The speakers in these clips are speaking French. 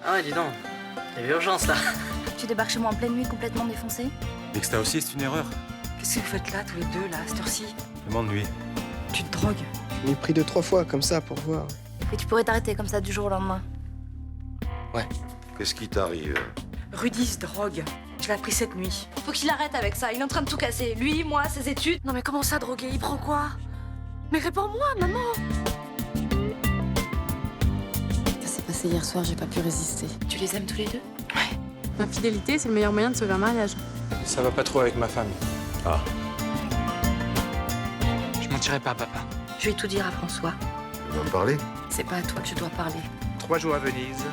Ah ouais, dis donc. Il y avait urgence, là. Tu débarques chez moi en pleine nuit, complètement défoncé? Dexter aussi, c'est une erreur. Qu'est-ce que vous faites là, tous les deux, là, à cette heure-ci? Je m'ennuie. Tu te drogues. Je m'y pris 2-3 fois, comme ça, pour voir. Et tu pourrais t'arrêter comme ça du jour au lendemain. Qu'est-ce qui t'arrive? Rudy se drogue. Je l'ai appris cette nuit. Faut qu'il arrête avec ça, il est en train de tout casser. Lui, moi, ses études. Non mais comment ça, droguer? Il prend quoi? Mais réponds-moi, maman! Ça s'est passé hier soir, j'ai pas pu résister. Tu les aimes tous les deux? Ma fidélité, c'est le meilleur moyen de sauver un mariage. Ça va pas trop avec ma femme. Ah. Je mentirai pas, papa. Je vais tout dire à François. Tu vas me parler? C'est pas à toi que je dois parler. 3 jours à Venise,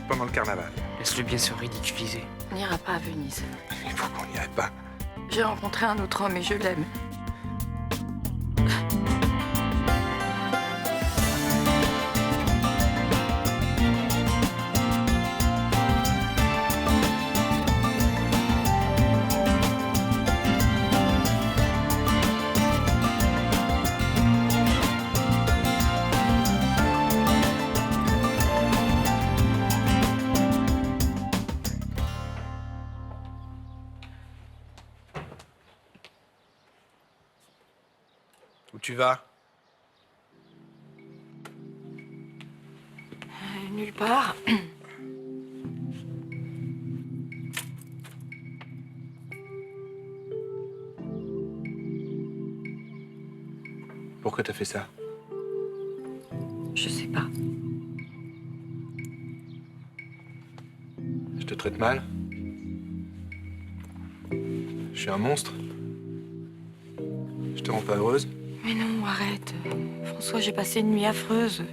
pendant le carnaval. Laisse-le bien se ridiculiser. On n'ira pas à Venise. Il faut qu'on n'y aille pas. J'ai rencontré un autre homme et je l'aime. Où tu vas? Nulle part. Pourquoi t'as fait ça? Je sais pas. Je te traite mal? Je suis un monstre? Je te rends pas heureuse? Mais non, arrête. François, j'ai passé une nuit affreuse.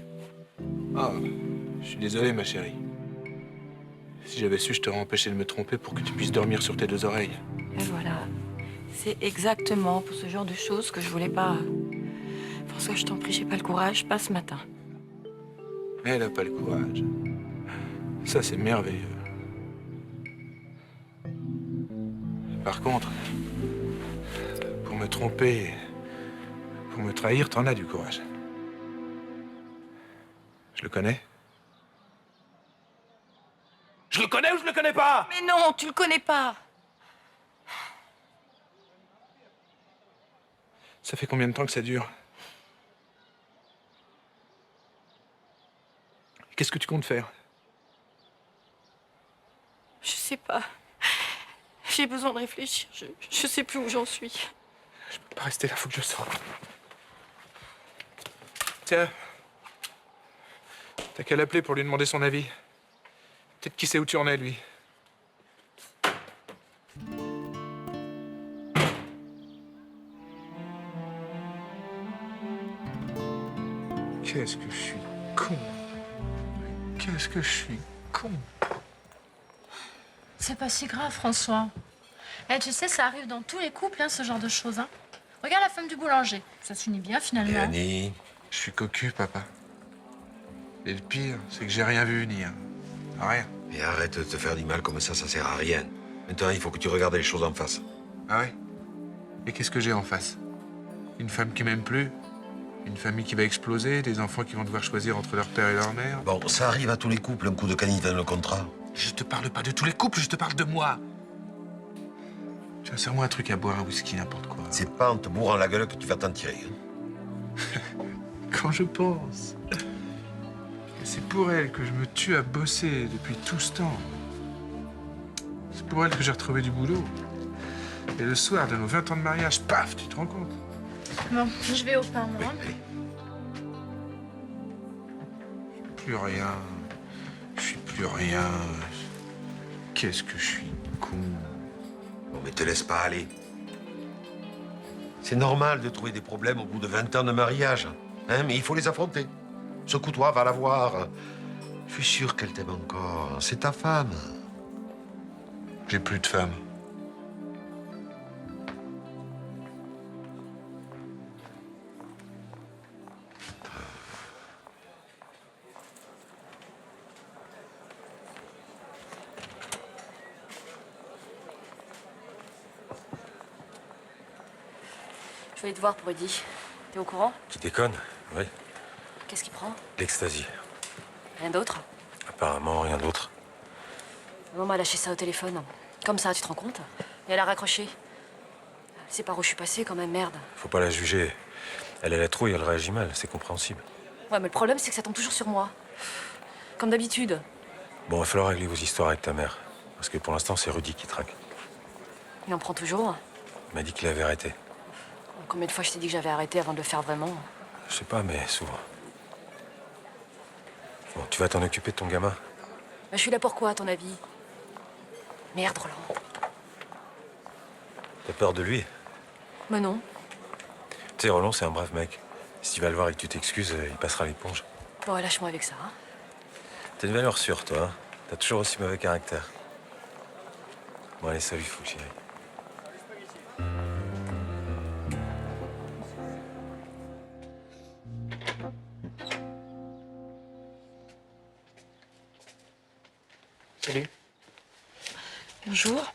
Ah, je suis désolé, ma chérie. Si j'avais su, je t'aurais empêché de me tromper pour que tu puisses dormir sur tes 2 oreilles. Et voilà. C'est exactement pour ce genre de choses que je voulais pas. François, je t'en prie, j'ai pas le courage, pas ce matin. Elle a pas le courage. Ça, c'est merveilleux. Par contre, pour me tromper, pour me trahir, t'en as du courage. Je le connais? Je le connais ou je le connais pas? Mais non, tu le connais pas. Ça fait combien de temps que ça dure? Qu'est-ce que tu comptes faire? Je sais pas. J'ai besoin de réfléchir. Je sais plus où j'en suis. Je peux pas rester là, faut que je sorte. Tiens. T'as qu'à l'appeler pour lui demander son avis. Peut-être qu'il sait où tu en es, lui. Qu'est-ce que je suis con. Qu'est-ce que je suis con. C'est pas si grave, François. Eh, tu sais, ça arrive dans tous les couples, hein, ce genre de choses. Hein. Regarde la femme du boulanger. Ça s'unit bien, finalement. Et Annie? Je suis cocu, papa. Et le pire, c'est que j'ai rien vu venir. Rien. Et arrête de te faire du mal comme ça sert à rien. Maintenant, il faut que tu regardes les choses en face. Ah ouais? Et qu'est-ce que j'ai en face? Une femme qui m'aime plus? Une famille qui va exploser? Des enfants qui vont devoir choisir entre leur père et leur mère? Bon, ça arrive à tous les couples, un coup de canif dans le contrat. Je te parle pas de tous les couples, je te parle de moi. Tiens, serre-moi un truc à boire, un whisky, n'importe quoi. C'est pas en te bourrant la gueule que tu vas t'en tirer. Hein. Quand je pense que c'est pour elle que je me tue à bosser depuis tout ce temps. C'est pour elle que j'ai retrouvé du boulot. Et le soir de nos 20 ans de mariage, paf, tu te rends compte? Bon, je vais au pain, moi. Allez. Plus rien. Je suis plus rien. Qu'est-ce que je suis con. Bon, mais te laisse pas aller. C'est normal de trouver des problèmes au bout de 20 ans de mariage. Hein, mais il faut les affronter. Secoue-toi, va la voir. Je suis sûr qu'elle t'aime encore. C'est ta femme. J'ai plus de femme. Je vais te voir pour Rudy. T'es au courant? Tu déconnes? Oui. Qu'est-ce qu'il prend? L'ecstasy. Rien d'autre? Apparemment, rien d'autre. Maman m'a lâché ça au téléphone. Comme ça, tu te rends compte? Et elle a raccroché. Elle sait par où je suis passée quand même, merde. Faut pas la juger. Elle a la trouille, elle réagit mal, c'est compréhensible. Ouais, mais le problème, c'est que ça tombe toujours sur moi. Comme d'habitude. Bon, il va falloir régler vos histoires avec ta mère. Parce que pour l'instant, c'est Rudy qui traque. Il en prend toujours. Il m'a dit qu'il avait arrêté. Combien de fois je t'ai dit que j'avais arrêté avant de le faire vraiment? Je sais pas, mais souvent. Bon, tu vas t'en occuper de ton gamin? Bah, je suis là pour quoi, à ton avis? Merde, Roland. T'as peur de lui? Mais non. Tu sais, Roland, c'est un brave mec. Si tu vas le voir et que tu t'excuses, il passera l'éponge. Bon, lâche-moi avec ça. Hein. T'as une valeur sûre, toi. Hein. T'as toujours aussi mauvais caractère. Bon, allez, salut, faut que j'y aille. Salut. Bonjour.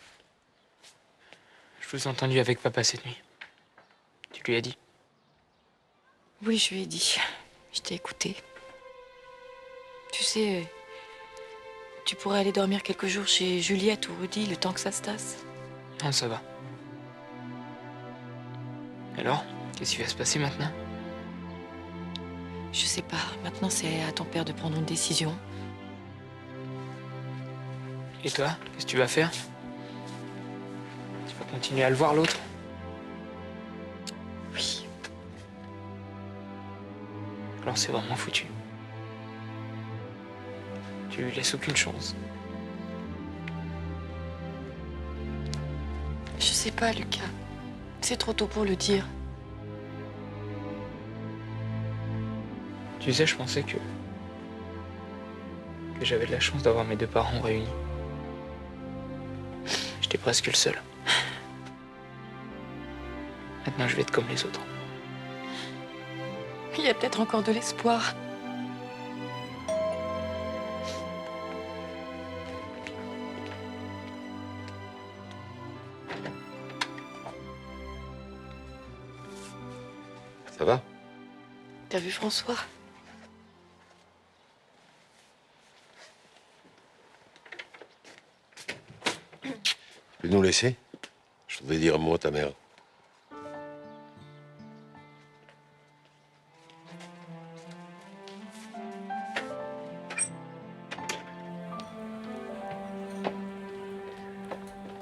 Je vous ai entendu avec papa cette nuit. Tu lui as dit? Oui, je lui ai dit. Je t'ai écouté. Tu sais, tu pourrais aller dormir quelques jours chez Juliette ou Rudy le temps que ça se tasse. Non, ça va. Alors, qu'est-ce qui va se passer maintenant? Je sais pas. Maintenant, c'est à ton père de prendre une décision. Et toi, qu'est-ce que tu vas faire? Tu vas continuer à le voir, l'autre? Oui. Alors c'est vraiment foutu. Tu lui laisses aucune chance. Je sais pas, Lucas. C'est trop tôt pour le dire. Tu sais, je pensais que j'avais de la chance d'avoir mes deux parents réunis. J'étais presque le seul. Maintenant, je vais être comme les autres. Il y a peut-être encore de l'espoir. Ça va? T'as vu François? Tu peux nous laisser? Je voudrais dire un mot à ta mère.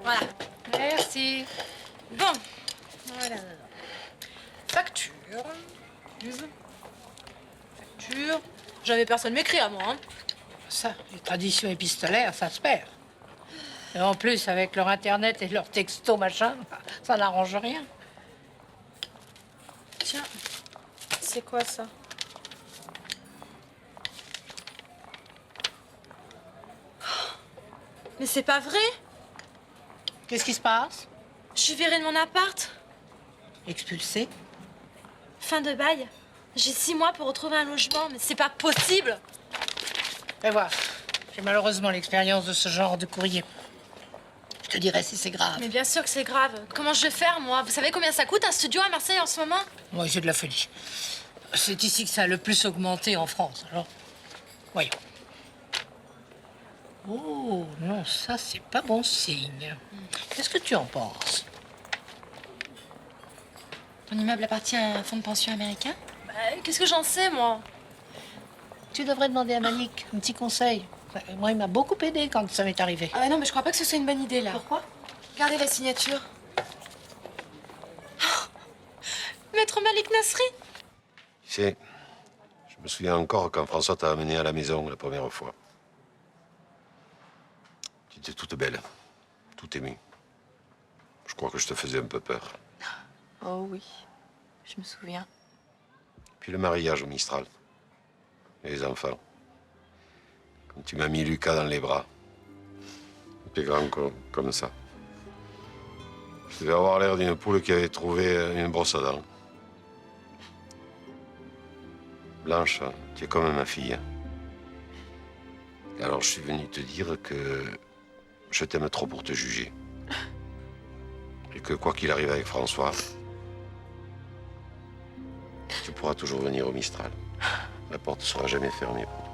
Voilà. Merci. Bon. Voilà. Facture. Facture. Jamais personne m'écrit à moi, hein. Ça, les traditions épistolaires, ça se perd. Et en plus, avec leur internet et leur texto machin, ça n'arrange rien. Tiens. C'est quoi ça? Mais c'est pas vrai! Qu'est-ce qui se passe? Je suis virée de mon appart. Expulsé? Fin de bail. J'ai 6 mois pour retrouver un logement, mais c'est pas possible! Fais voir. J'ai malheureusement l'expérience de ce genre de courrier. Je te dirai si c'est grave. Mais bien sûr que c'est grave. Comment je vais faire, moi? Vous savez combien ça coûte un studio à Marseille en ce moment? Moi, j'ai de la folie. C'est ici que ça a le plus augmenté en France, alors. Voyons. Oh, non, ça, c'est pas bon signe. Qu'est-ce que tu en penses? Ton immeuble appartient à un fonds de pension américain? Bah, qu'est-ce que j'en sais, moi? Tu devrais demander à Malik un petit conseil. Moi, il m'a beaucoup aidé quand ça m'est arrivé. Ah non, mais je crois pas que ce soit une bonne idée, là. Pourquoi? Regardez la signature. Oh, Maître Malik Nasri. Tu sais, je me souviens encore quand François t'a amené à la maison la première fois. Tu étais toute belle, toute émue. Je crois que je te faisais un peu peur. Oh oui, je me souviens. Puis le mariage au Mistral. Et les enfants. Quand tu m'as mis Lucas dans les bras. Il était grand comme ça. Je devais avoir l'air d'une poule qui avait trouvé une brosse à dents. Blanche, tu es comme ma fille. Et alors je suis venu te dire que je t'aime trop pour te juger. Et que quoi qu'il arrive avec François, tu pourras toujours venir au Mistral. La porte ne sera jamais fermée pour toi.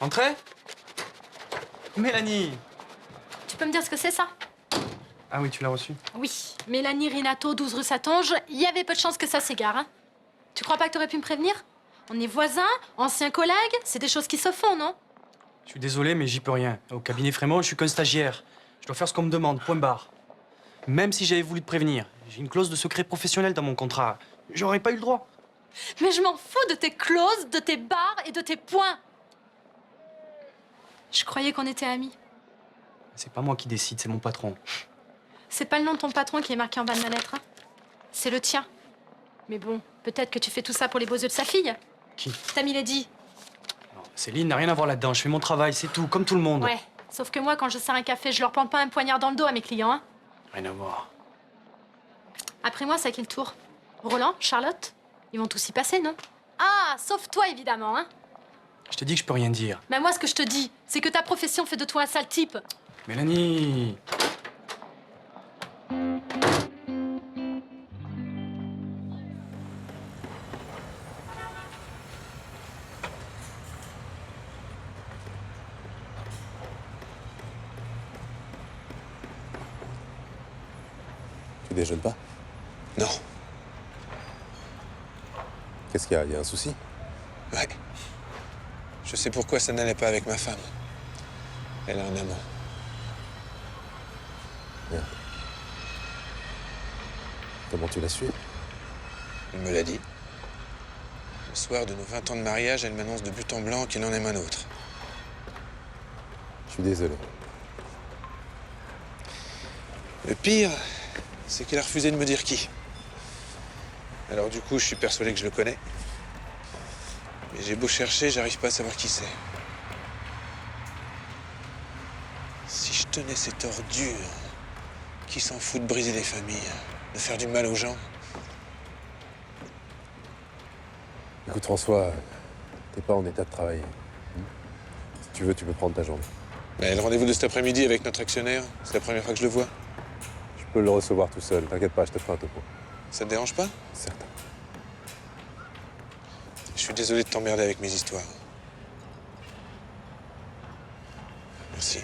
Entrez. Mélanie. Tu peux me dire ce que c'est, ça? Ah oui, tu l'as reçu. Oui. Mélanie Rinato, 12 rue Satonge. Il y avait peu de chance que ça s'égare, hein. Tu crois pas que t'aurais pu me prévenir? On est voisins, anciens collègues, c'est des choses qui se font, non? Je suis désolé, mais j'y peux rien. Au cabinet Frémont, je suis qu'un stagiaire. Je dois faire ce qu'on me demande, point barre. Même si j'avais voulu te prévenir, j'ai une clause de secret professionnel dans mon contrat. J'aurais pas eu le droit. Mais je m'en fous de tes clauses, de tes barres et de tes points. Je croyais qu'on était amis. C'est pas moi qui décide, c'est mon patron. C'est pas le nom de ton patron qui est marqué en bas de ma lettre, hein. C'est le tien. Mais bon, peut-être que tu fais tout ça pour les beaux yeux de sa fille. Qui? Ta Milady. Non, Céline n'a rien à voir là-dedans. Je fais mon travail, c'est tout, comme tout le monde. Ouais, sauf que moi, quand je sers un café, je leur plante pas un poignard dans le dos à mes clients, hein. Rien à voir. Après moi, c'est à qui le tour? Roland? Charlotte? Ils vont tous y passer, non? Ah, sauf toi, évidemment, hein. Je te dis que je peux rien dire. Mais moi, ce que je te dis, c'est que ta profession fait de toi un sale type. Mélanie. Tu déjeunes pas? Non. Qu'est-ce qu'il y a? Il y a un souci? Ouais. Je sais pourquoi ça n'allait pas avec ma femme. Elle a un amant. Merde. Comment tu l'as su? Elle me l'a dit. Le soir de nos 20 ans de mariage, elle m'annonce de but en blanc qu'elle en aime un autre. Je suis désolé. Le pire, c'est qu'elle a refusé de me dire qui. Alors du coup, je suis persuadé que je le connais. Mais j'ai beau chercher, j'arrive pas à savoir qui c'est. Si je tenais cette ordure qui s'en fout de briser les familles, de faire du mal aux gens. Écoute François, t'es pas en état de travailler. Si tu veux, tu peux prendre ta journée. Mais le rendez-vous de cet après-midi avec notre actionnaire, c'est la première fois que je le vois. Je peux le recevoir tout seul, t'inquiète pas, je te ferai un topo. Ça te dérange pas? Certain. Je suis désolé de t'emmerder avec mes histoires. Merci.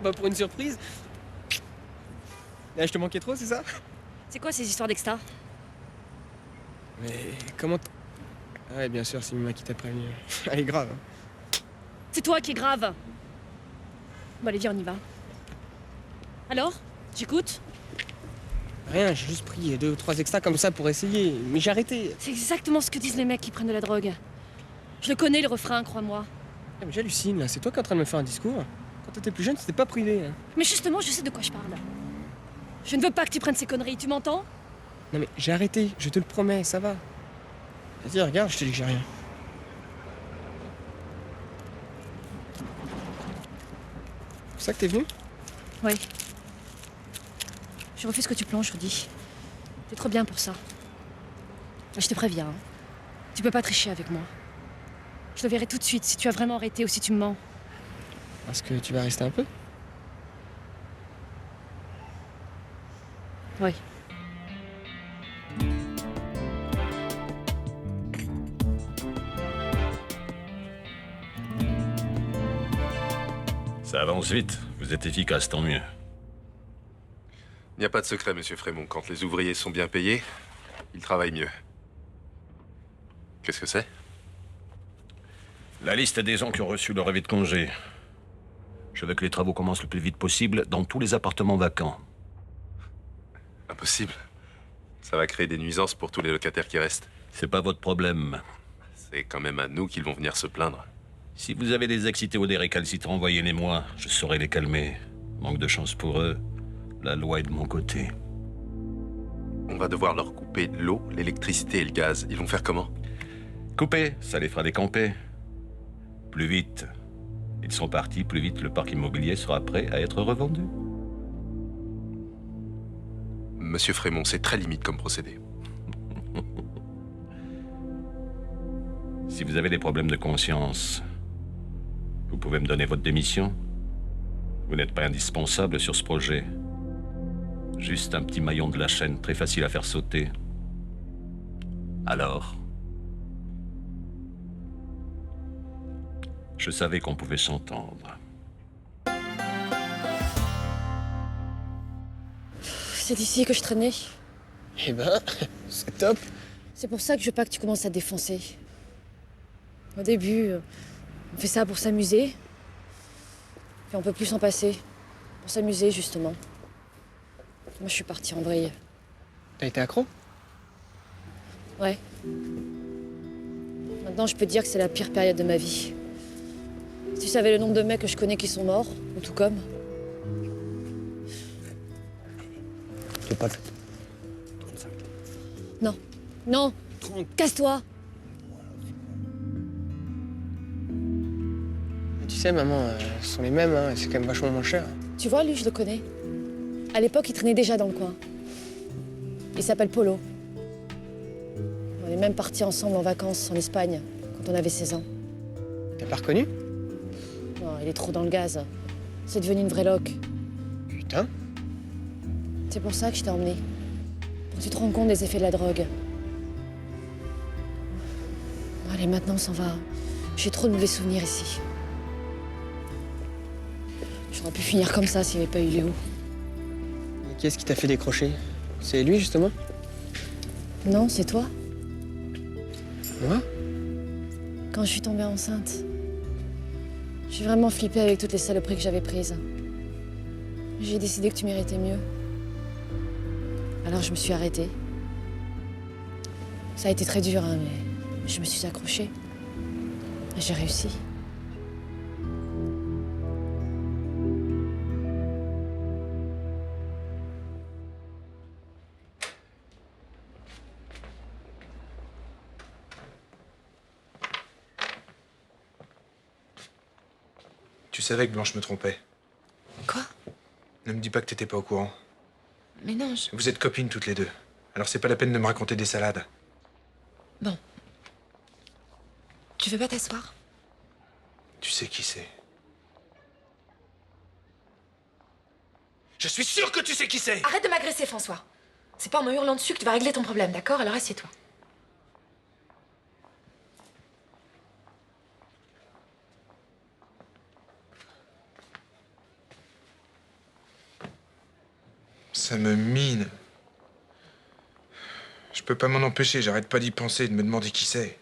Bah pour une surprise. Là, je te manquais trop, c'est ça? C'est quoi ces histoires d'extra? Mais comment Ah ouais, bien sûr, c'est Mima qui t'a prévenu. Elle est grave. Hein. C'est toi qui est grave. Bon allez, viens, on y va. Alors? J'écoute? Rien, j'ai juste pris 2 ou 3 extras comme ça pour essayer, mais j'ai arrêté. C'est exactement ce que disent les mecs qui prennent de la drogue. Je le connais, le refrain, crois-moi. Ah, mais j'hallucine, là. C'est toi qui es en train de me faire un discours. Quand t'étais plus jeune, c'était pas privé. Hein. Mais justement, je sais de quoi je parle. Je ne veux pas que tu prennes ces conneries, tu m'entends? Non mais j'ai arrêté, je te le promets, ça va. Vas-y, regarde, je te dis que j'ai rien. C'est pour ça que t'es venu? Oui. Je refuse que tu plonges, Rudy. T'es trop bien pour ça. Je te préviens, hein. Tu peux pas tricher avec moi. Je le verrai tout de suite si tu as vraiment arrêté ou si tu me mens. Parce que tu vas rester un peu? Oui. Ça avance vite. Vous êtes efficace, tant mieux. Il n'y a pas de secret, monsieur Frémont. Quand les ouvriers sont bien payés, ils travaillent mieux. Qu'est-ce que c'est? La liste des gens qui ont reçu leur avis de congé. Je veux que les travaux commencent le plus vite possible dans tous les appartements vacants. Impossible. Ça va créer des nuisances pour tous les locataires qui restent. C'est pas votre problème. C'est quand même à nous qu'ils vont venir se plaindre. Si vous avez des excités ou des récalcitrants, envoyez-les-moi. Je saurai les calmer. Manque de chance pour eux. La loi est de mon côté. On va devoir leur couper l'eau, l'électricité et le gaz. Ils vont faire comment? Couper, ça les fera décamper. Plus vite ils sont partis, plus vite le parc immobilier sera prêt à être revendu. Monsieur Frémont, c'est très limite comme procédé. Si vous avez des problèmes de conscience, vous pouvez me donner votre démission. Vous n'êtes pas indispensable sur ce projet. Juste un petit maillon de la chaîne, très facile à faire sauter. Alors, je savais qu'on pouvait s'entendre. C'est d'ici que je traînais. Eh ben, c'est top. C'est pour ça que je veux pas que tu commences à te défoncer. Au début, on fait ça pour s'amuser. Puis on peut plus s'en passer. Pour s'amuser, justement. Moi, je suis partie en vrille. T'as été accro? Ouais. Maintenant, je peux te dire que c'est la pire période de ma vie. Si tu savais le nombre de mecs que je connais qui sont morts, ou tout comme. J'ai pas le... Non. Non. Casse-toi. Tu sais, maman, ce sont les mêmes, hein, et c'est quand même vachement moins cher. Tu vois, lui, je le connais. À l'époque, il traînait déjà dans le coin. Il s'appelle Polo. On est même partis ensemble en vacances en Espagne, quand on avait 16 ans. T'as pas reconnu? Non, il est trop dans le gaz. C'est devenu une vraie loque. Putain. C'est pour ça que je t'ai emmené. Pour que tu te rends compte des effets de la drogue. Bon, allez, maintenant, on s'en va. J'ai trop de mauvais souvenirs ici. J'aurais pu finir comme ça s'il n'y avait pas eu Léo. Et qui est-ce qui t'a fait décrocher? C'est lui, justement? Non, c'est toi. Moi? Quand je suis tombée enceinte, j'ai vraiment flippé avec toutes les saloperies que j'avais prises. J'ai décidé que tu méritais mieux. Alors je me suis arrêtée. Ça a été très dur, hein, mais je me suis accrochée. Et j'ai réussi. Tu savais que Blanche me trompait. Quoi? Ne me dis pas que t'étais pas au courant. Mais non, Vous êtes copines toutes les deux. Alors c'est pas la peine de me raconter des salades. Bon. Tu veux pas t'asseoir? Tu sais qui c'est. Je suis sûr que tu sais qui c'est! Arrête de m'agresser, François. C'est pas en me hurlant dessus que tu vas régler ton problème, d'accord? Alors assieds-toi. Ça me mine. Je peux pas m'en empêcher, j'arrête pas d'y penser, de me demander qui c'est.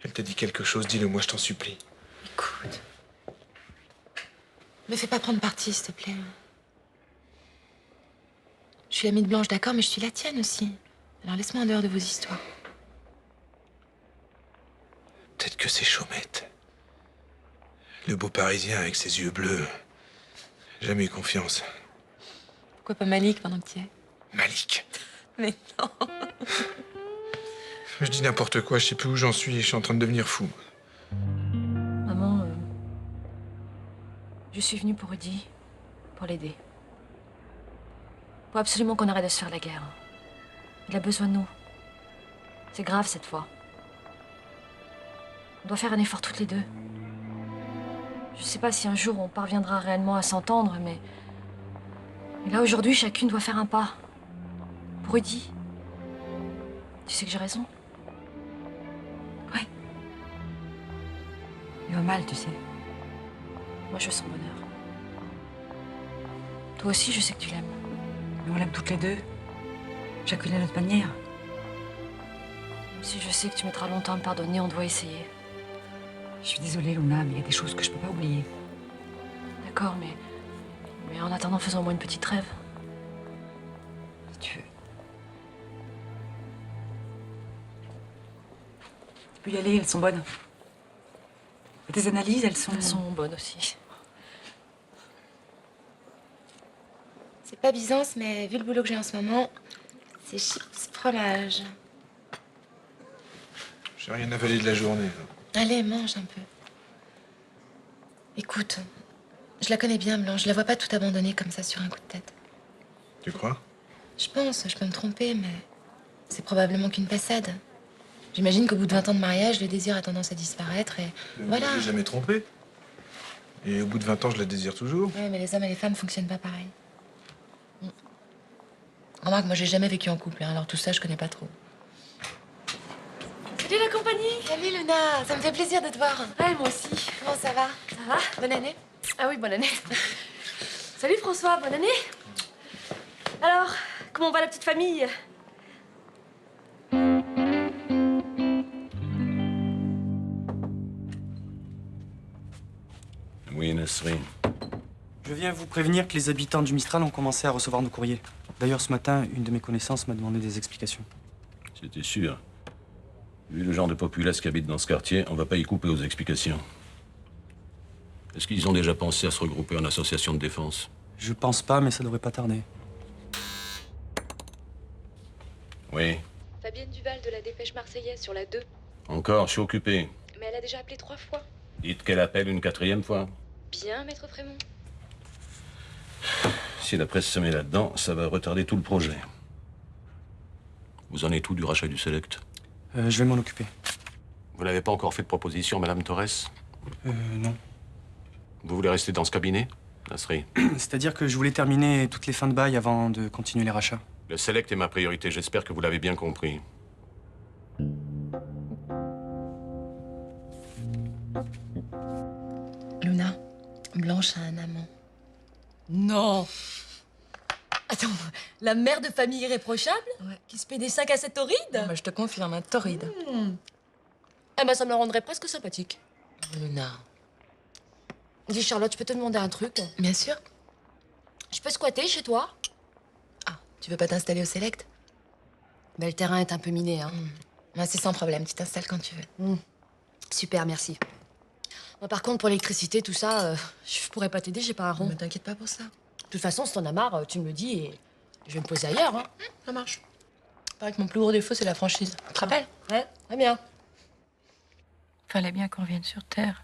Elle t'a dit quelque chose, dis-le moi, je t'en supplie. Écoute. Me fais pas prendre parti, s'il te plaît. Je suis l'amie de Blanche, d'accord, mais je suis la tienne aussi. Alors laisse-moi en dehors de vos histoires. Peut-être que c'est Chaumette. Le beau Parisien avec ses yeux bleus. Jamais eu confiance. Pourquoi pas Malik pendant que tu y es? Malik. Mais non. Je dis n'importe quoi, je sais plus où j'en suis et je suis en train de devenir fou. Maman, je suis venue pour Rudy, pour l'aider. Faut absolument qu'on arrête de se faire la guerre. Il a besoin de nous. C'est grave cette fois. On doit faire un effort toutes les deux. Je sais pas si un jour on parviendra réellement à s'entendre, mais là aujourd'hui, chacune doit faire un pas. Pour Rudy. Tu sais que j'ai raison? Ouais. Il va mal, tu sais. Moi, je veux son bonheur. Toi aussi, je sais que tu l'aimes. Mais on l'aime toutes les deux. Chacune à notre manière. Même si je sais que tu mettras longtemps à me pardonner, on doit essayer. Je suis désolée, Luna, mais il y a des choses que je peux pas oublier. D'accord, mais en attendant, faisons au moins une petite trêve. Si tu veux. Tu peux y aller, elles sont bonnes. Et tes analyses, elles sont bonnes aussi. C'est pas Byzance, mais vu le boulot que j'ai en ce moment, c'est chips fromage. J'ai rien avalé de la journée. Allez, mange un peu. Écoute, je la connais bien, Blanche. Je la vois pas tout abandonner comme ça sur un coup de tête. Tu crois? Je pense, je peux me tromper, mais c'est probablement qu'une passade. J'imagine qu'au bout de 20 ans de mariage, le désir a tendance à disparaître et voilà. Je l'ai jamais trompé. Et au bout de 20 ans, je la désire toujours. Ouais, mais les hommes et les femmes fonctionnent pas pareil. Remarque, moi j'ai jamais vécu en couple, hein, alors tout ça je connais pas trop. Salut la compagnie. Salut Luna, ça me fait plaisir de te voir. Ouais, moi aussi. Comment ça va? Ça va? Bonne année. Ah oui, bonne année. Salut François, bonne année. Alors, comment va la petite famille? Oui, Nasrine. Je viens vous prévenir que les habitants du Mistral ont commencé à recevoir nos courriers. D'ailleurs, ce matin, une de mes connaissances m'a demandé des explications. C'était sûr. Vu le genre de populace qui habite dans ce quartier, on va pas y couper aux explications. Est-ce qu'ils ont déjà pensé à se regrouper en association de défense? Je pense pas, mais ça devrait pas tarder. Oui. Fabienne Duval de la Dépêche Marseillaise sur la 2. Encore, je suis occupé. Mais elle a déjà appelé 3 fois. Dites qu'elle appelle une 4e fois. Bien, maître Frémont. Si la presse se met là-dedans, ça va retarder tout le projet. Vous en êtes où du rachat du Select? Je vais m'en occuper. Vous n'avez pas encore fait de proposition, Madame Torres? Non. Vous voulez rester dans ce cabinet, Nasri? C'est-à-dire que je voulais terminer toutes les fins de bail avant de continuer les rachats. Le Select est ma priorité, j'espère que vous l'avez bien compris. Luna, Blanche a un amant. Non. Attends, la mère de famille irréprochable? Ouais. Qui se paie des 5 à 7 torrides? Bah, je te confirme, un torride. Eh ben, ça me la rendrait presque sympathique. Luna. Dis Charlotte, je peux te demander un truc? Bien sûr. Je peux squatter chez toi? Ah, tu veux pas t'installer au Select? Ben, le terrain est un peu miné, hein. Moi, c'est sans problème, tu t'installes quand tu veux. Super, merci. Moi, par contre, pour l'électricité, tout ça, je pourrais pas t'aider, j'ai pas un rond. Mais t'inquiète pas pour ça. De toute façon, si t'en as marre, tu me le dis et je vais me poser ailleurs, hein. Ça marche. Paraît que mon plus gros défaut, c'est la franchise. Tu te rappelles? Ouais, très bien. Fallait bien qu'on revienne sur Terre.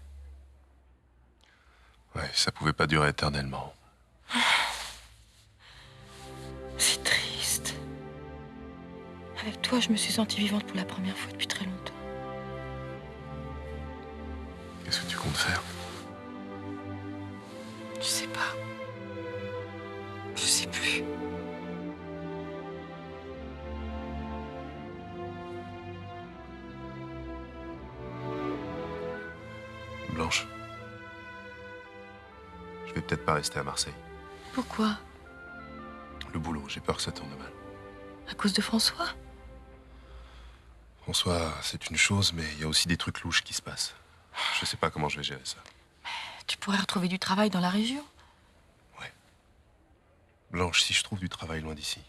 Ouais, ça pouvait pas durer éternellement. C'est triste. Avec toi, je me suis sentie vivante pour la première fois depuis très longtemps. Qu'est-ce que tu comptes faire? Je sais pas. Je sais plus. Blanche. Je vais peut-être pas rester à Marseille. Pourquoi? Le boulot, j'ai peur que ça tourne mal. À cause de François? François, c'est une chose, mais il y a aussi des trucs louches qui se passent. Je sais pas comment je vais gérer ça. Tu pourrais retrouver du travail dans la région. Blanche, si je trouve du travail loin d'ici,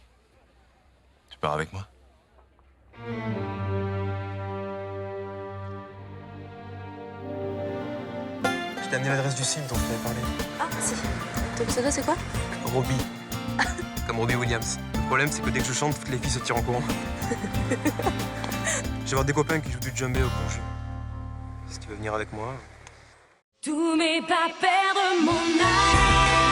tu pars avec moi? Je t'ai amené l'adresse du site dont je t'avais parlé. Ah, si. Ton pseudo, c'est quoi? Robbie. Comme Robbie Williams. Le problème, c'est que dès que je chante, toutes les filles se tirent en courant. J'ai voir des copains qui jouent du djembé au plancher. Si tu veux venir avec moi. Tous mes pas perdre mon âme.